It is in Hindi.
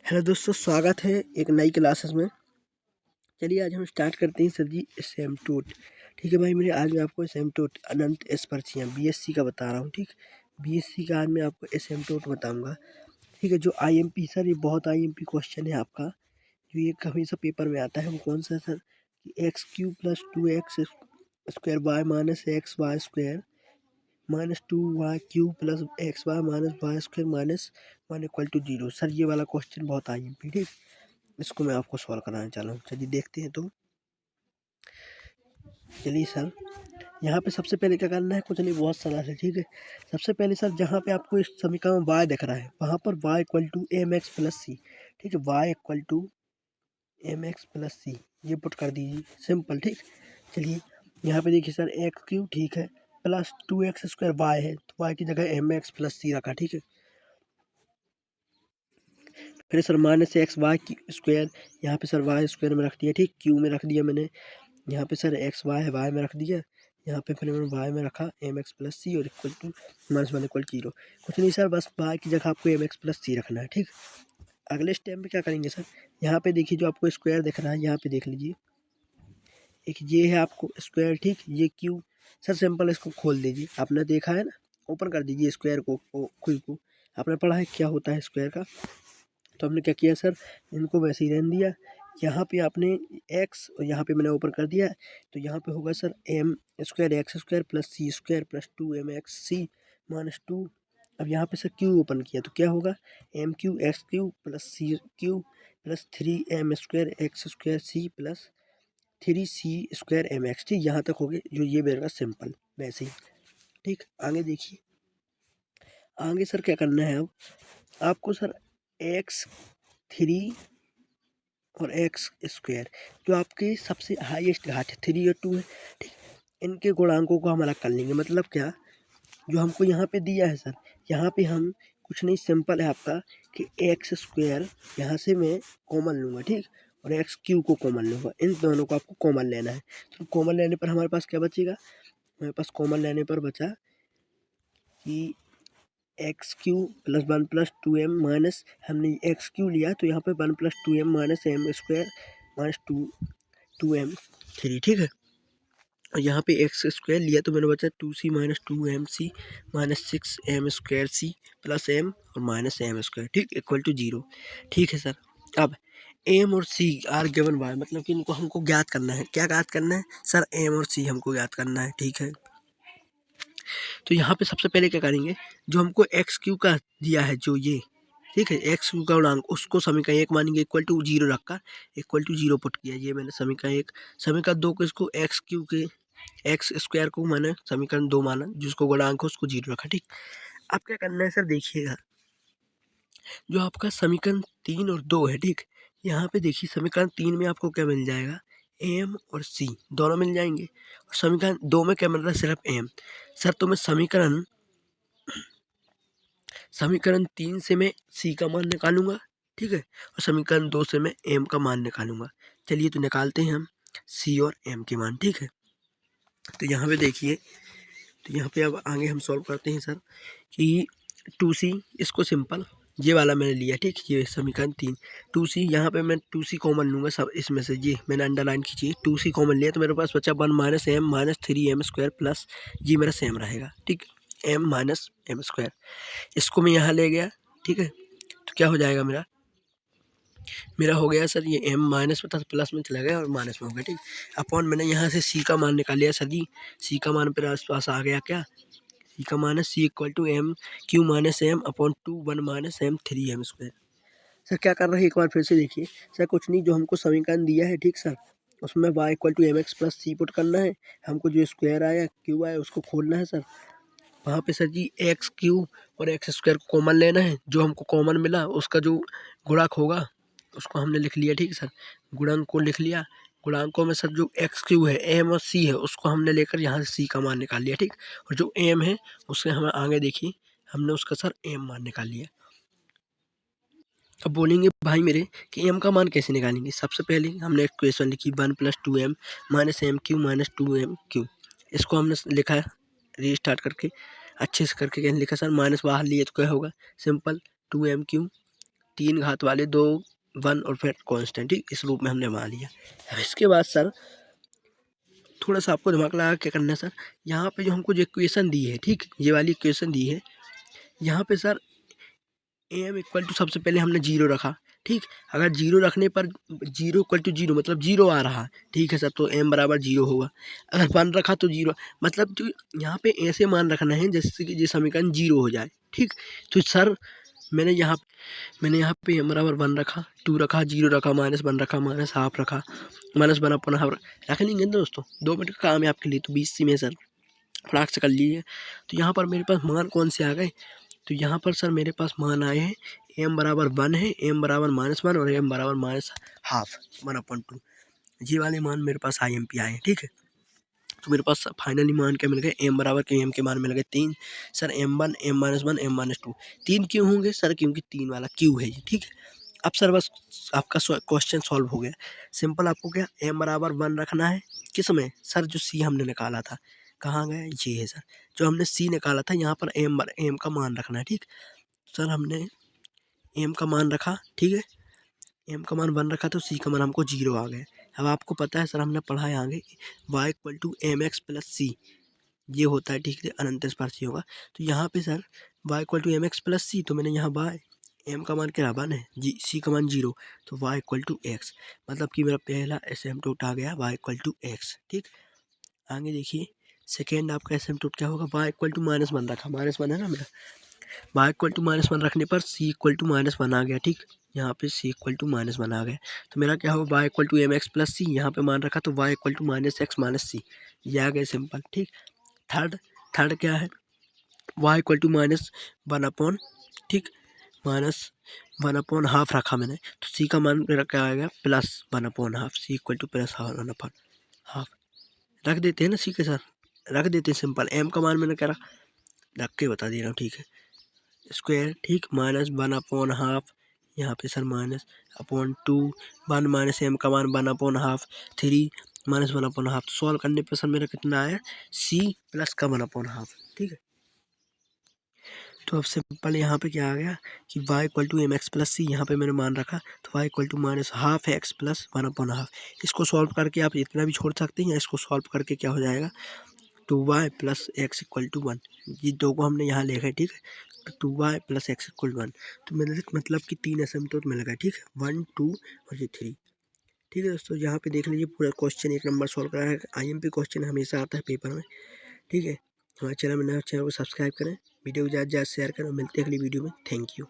हेलो दोस्तों, स्वागत है एक नई क्लासेस में। चलिए आज हम स्टार्ट करते हैं सर जी एसिम्प्टोट। ठीक है भाई मेरे, आज मैं आपको एसिम्प्टोट अनंत स्पर्शियाँ बीएससी का बता रहा हूँ। ठीक, बीएससी का आज मैं आपको एसिम्प्टोट बताऊँगा। ठीक है, जो आईएमपी सर, ये बहुत आईएमपी क्वेश्चन है आपका, जो ये हमेशा पेपर में आता है। वो कौन सा सर कि x cube plus 2x square y minus x y square minus 2y³ plus x y minus y square minus 1 = 0। Sir ये वाला क्वेश्चन बहुत आईएमपी। ठीक, इसको मैं आपको सॉल्व कराने चला हूँ। चलिए देखते हैं। तो चलिए सर, यहाँ पे सबसे पहले क्या करना है, कुछ नहीं बहुत सरल है। ठीक है, सबसे पहले सर जहाँ पे आपको इस समीकरण में y दिख रहा है, वहाँ पर y = mx प्लस सी। ठीक है, y = mx प्लस सी, ये पुट कर दीजिए, सिंपल। ठीक, चलिए यहाँ पे देखिए सर x³ ठीक है प्लस 2x स्क्वायर y है, तो y की जगह mx प्लस सी रखा। ठीक है, फिर sir minus x y square, यहाँ पे सर वाई स्क्वायर में रख दिया। ठीक, क्यू में रख दिया मैंने। यहाँ पे सर एक्स वाई है, वाई में रख दिया। यहाँ पे फिर मैंने वाई में रखा एम एक्स प्लस सी और इक्वल टू -1 = 0। कुछ नहीं सर, बस वाई की जगह आपको एम एक्स प्लस सी रखना है। ठीक, अगले स्टेप में क्या करेंगे सर, यहाँ पे देखिए जो आपको स्क्वायर दिख रहा है, यहाँ पे देख लीजिए, एक ये है आपको स्क्वायर। ठीक, ये क्यू। सर सिंपल इसको खोल दीजिए, आपने देखा है ना, ओपन कर दीजिए स्क्वायर को, क्यू को। आपने पढ़ा है क्या होता है स्क्वायर का। तो हमने क्या किया सर, इनको वैसे ही रहने दिया। यहाँ पे आपने एक्स और यहाँ पे मैंने ऊपर कर दिया, तो यहाँ पे होगा sir M square X square plus C square plus 2mx c minus 2। अब यहाँ पे सर क्यू ओपन किया तो क्या होगा, m³ x³ plus c³ plus 3m² x square c plus 3c² mx। ठीक, यहाँ तक हो गए, जो ये मेरा सिंपल वैसे ही। ठीक, आगे देखिए, आगे सर क्या करना है। अब आपको सर x³ और एक्स स्क्वायर, जो आपके सबसे हाईएस्ट घाट है 3 और 2 है। ठीक, इनके गुणांकों को हम अलग कर लेंगे। मतलब क्या, जो हमको यहाँ पे दिया है सर, यहाँ पे हम कुछ नहीं, सिंपल है आपका कि एक्स स्क्वायर यहाँ से मैं कॉमन लूँगा। ठीक, और x³ को कॉमन लूँगा, इन दोनों को आपको कॉमन लेना है। तो कॉमन लेने पर हमारे पास क्या बचेगा, हमारे पास कॉमन लेने पर बचा कि x³ प्लस 1 + 2m माइनस, हमने x³ लिया तो यहाँ पे 1 + 2m minus m² minus 2m3। ठीक है, और यहाँ पे एक्स स्क्वायर लिया तो मैंने बचा 2c minus 2mc minus 6m² c plus m और माइनस m²। ठीक, =0। ठीक है सर, अब एम और सी आर गिवन बाय, मतलब कि इनको हमको ज्ञात करना है। क्या ज्ञात करना है सर, एम और सी हमको ज्ञात करना है। ठीक है, तो यहाँ पे सबसे पहले क्या करेंगे, जो हमको x³ का दिया है, जो ये, ठीक है, x³ का गुणांक, उसको समीकरण 1 मानेंगे, =0 रखकर =0 पुट किया। ये मैंने समीकरण 1। समीकरण 2 को, इसको x³ के एक्स स्क्वायर को मैंने समीकरण 2 माना, जिसको गुणांक हो उसको 0 रखा। ठीक, अब क्या करना है सर, देखिएगा जो आपका समीकरण 3 और 2 है। ठीक, यहाँ पे देखिए समीकरण 3 में आपको क्या मिल जाएगा, एम और सी दोनों मिल जाएंगे, और समीकरण 2 में क्या मिल रहा है, सिर्फ एम। सर तो मैं समीकरण 3 से मैं सी का मान निकालूंगा। ठीक है, और समीकरण 2 से मैं एम का मान निकालूंगा। चलिए तो निकालते हैं हम सी और एम के मान। ठीक है, तो यहाँ पे देखिए, तो यहाँ पे अब आगे हम सॉल्व करते हैं सर कि 2c, इसको सिंपल ये वाला मैंने लिया। ठीक, ये समीकरण 3 2c, यहाँ पे मैं 2c कॉमन लूँगा सब इसमें से, ये मैंने अंडरलाइन खींची, 2c कॉमन लिया तो मेरे पास बचा 1 minus m minus 3m² plus ये मेरा सेम रहेगा। ठीक, m माइनस m², इसको मैं यहाँ ले गया। ठीक है, तो क्या हो जाएगा, मेरा हो गया सर, ये m माइनस में था प्लस में चला गया और माइनस में हो गया। ठीक, अपॉन मैंने यहाँ से c का मान निकाल लिया सर जी। c का मान मेरे आस आ गया, क्या, c का मान है c=m³ minus m upon 2 1 minus m 3m²। Sir क्या कर रहे हैं, एक बार फिर से देखिए। सर कुछ नहीं, जो हमको समीकरण दिया है, ठीक सर, उसमें y = mx प्लस सी पुट करना है। हमको जो स्क्वायर आया, क्यू आया, उसको खोलना है सर। वहाँ पे सर जी x³ और x² को कॉमन लेना है। जो हमको कॉमन मिला उसका जो गुणक होगा उसको हमने लिख लिया। ठीक है सर, गुणांक को लिख लिया। गुणांकों में सर जो x³ है, m और c है, उसको हमने लेकर यहाँ से c का मान निकाल लिया। ठीक, और जो m है उससे हमें आगे देखिए, हमने उसका सर m मान निकाल लिया। अब बोलेंगे भाई मेरे कि m का मान कैसे निकालेंगे। सबसे पहले हमने इक्वेशन लिखी 1 + 2m minus m³ minus 2m³। इसको हमने लिखा है रीस्टार्ट करके, अच्छे से करके कैसे लिखा सर, माइनस बाहर लिए तो क्या होगा, सिंपल 2m³ 3 घात वाले 2 1 और फिर कांस्टेंट, ठीक, इस रूप में हमने मान लिया। अब इसके बाद सर थोड़ा सा आपको दिमाग लगा क्या करना है सर, यहाँ पे जो हमको जो इक्वेशन दी है, ठीक, ये वाली इक्वेशन दी है, यहाँ पे सर एम इक्वल टू सबसे पहले हमने 0 रखा, ठीक। अगर 0 रखने पर 0 इक्वल टू 0 मतलब 0 आ रहा, ठीक है सर, तो एम बराबर 0 होगा। अगर 1 रखा तो 0, मतलब जो यहाँ पे ऐसे मान रखना है जैसे कि ये समीकरण 0 हो जाए, ठीक। तो सर मैंने यहाँ पे एम बराबर 1 रखा, 2 रखा, 0 रखा, -1 रखा, -½ रखा, -1 अपॉन हाफ रख लेंगे दोस्तों। 2 मिनट का काम है आपके लिए, तो 20 में सर फटाक से कर लीजिए। तो यहाँ पर मेरे पास मान कौन से आ गए, तो यहाँ पर सर मेरे पास मान आए हैं एम बराबर 1 है, एम बराबर -1 और एम बराबर -½ 1/2, ये वाले मान मेरे पास IMP आए हैं, ठीक है। तो मेरे पास फाइनली मान क्या मिल गए, एम बराबर के एम के मान मिल गए 3 सर, m1 m-1 m-2 3 क्यों होंगे सर, क्योंकि 3 वाला क्यू है ये, ठीक है। अब सर बस आपका क्वेश्चन सॉल्व हो गया, सिंपल। आपको क्या एम बराबर 1 रखना है, किस में सर, जो सी हमने निकाला था, कहाँ गया, ये है सर, जो हमने सी निकाला था, यहाँ पर एम का मान रखना है, ठीक। सर हमने एम का मान रखा, ठीक है, एम का मान 1 रखा तो सी का मान हमको 0 आ गया। अब आपको पता है सर, हमने पढ़ा है आगे y equal to mx plus C, ये होता है, ठीक है, अनंत स्पर्शी होगा। तो यहाँ पे sir y equal to mx plus C, तो मैंने यहाँ y m का मान क्या रहा 1 है, जी, सी का मान 0, तो y इक्वल टू x, मतलब कि मेरा पहला एसिम्पटोट आ गया y इक्वल टू x, ठीक। आगे देखिए सेकेंड आपका एसिम्पटोट क्या होगा, y इक्वल टू -1 रखा, -1 है ना मेरा, y इक्वल टू -1 रखने पर c इक्वल टू -1 आ गया, ठीक। यहाँ पे c इक्वल टू -1 आ गया, तो मेरा क्या होगा y equal to mx plus C, यहाँ पे मान रखा तो y equal to -x minus C, ये आ गया सिंपल, ठीक। थर्ड क्या है, y इक्वल टू -1 अपॉन, ठीक, -1/2 रखा मैंने, तो c का मान मेरा क्या आएगा, +1/2, c इक्वल टू +1/2 रख देते हैं ना, c के साथ रख देते हैं सिंपल। m का मान मैंने क्या रख के बता दे रहा हूँ, ठीक है, स्क्वायर, ठीक, -1/2, यहाँ पे सर -/2 1 माइनस एम का मान 1/2 3 -1/2, सॉल्व करने पर सर मेरा कितना आया, c प्लस का 1/2, ठीक है। तो अब सिंपल यहाँ पे क्या आ गया कि y equal to mx plus C, यहाँ पे मैंने मान रखा, तो y equal to -½ x plus 1/2, इसको सॉल्व करके आप इतना भी छोड़ सकते हैं, या इसको सॉल्व करके क्या हो जाएगा, 2y plus x equal to 1, ये दो को हमने यहाँ लिखा है, ठीक है, 2y प्लस x इक्वल 1, तो मेरे मतलब कि 3 एसिम्पटोट मिल गए, ठीक है, 1 2 और ये 3, ठीक है दोस्तों। यहाँ पे देख लीजिए पूरा क्वेश्चन 1 नंबर सॉल्व करा है, IMP क्वेश्चन हमेशा आता है पेपर में, ठीक है। हमारे चैनल में नए, चैनल को सब्सक्राइब करें, वीडियो को ज़्यादा से ज़्यादा शेयर करें, मिलते हैं अगली वीडियो में, थैंक यू।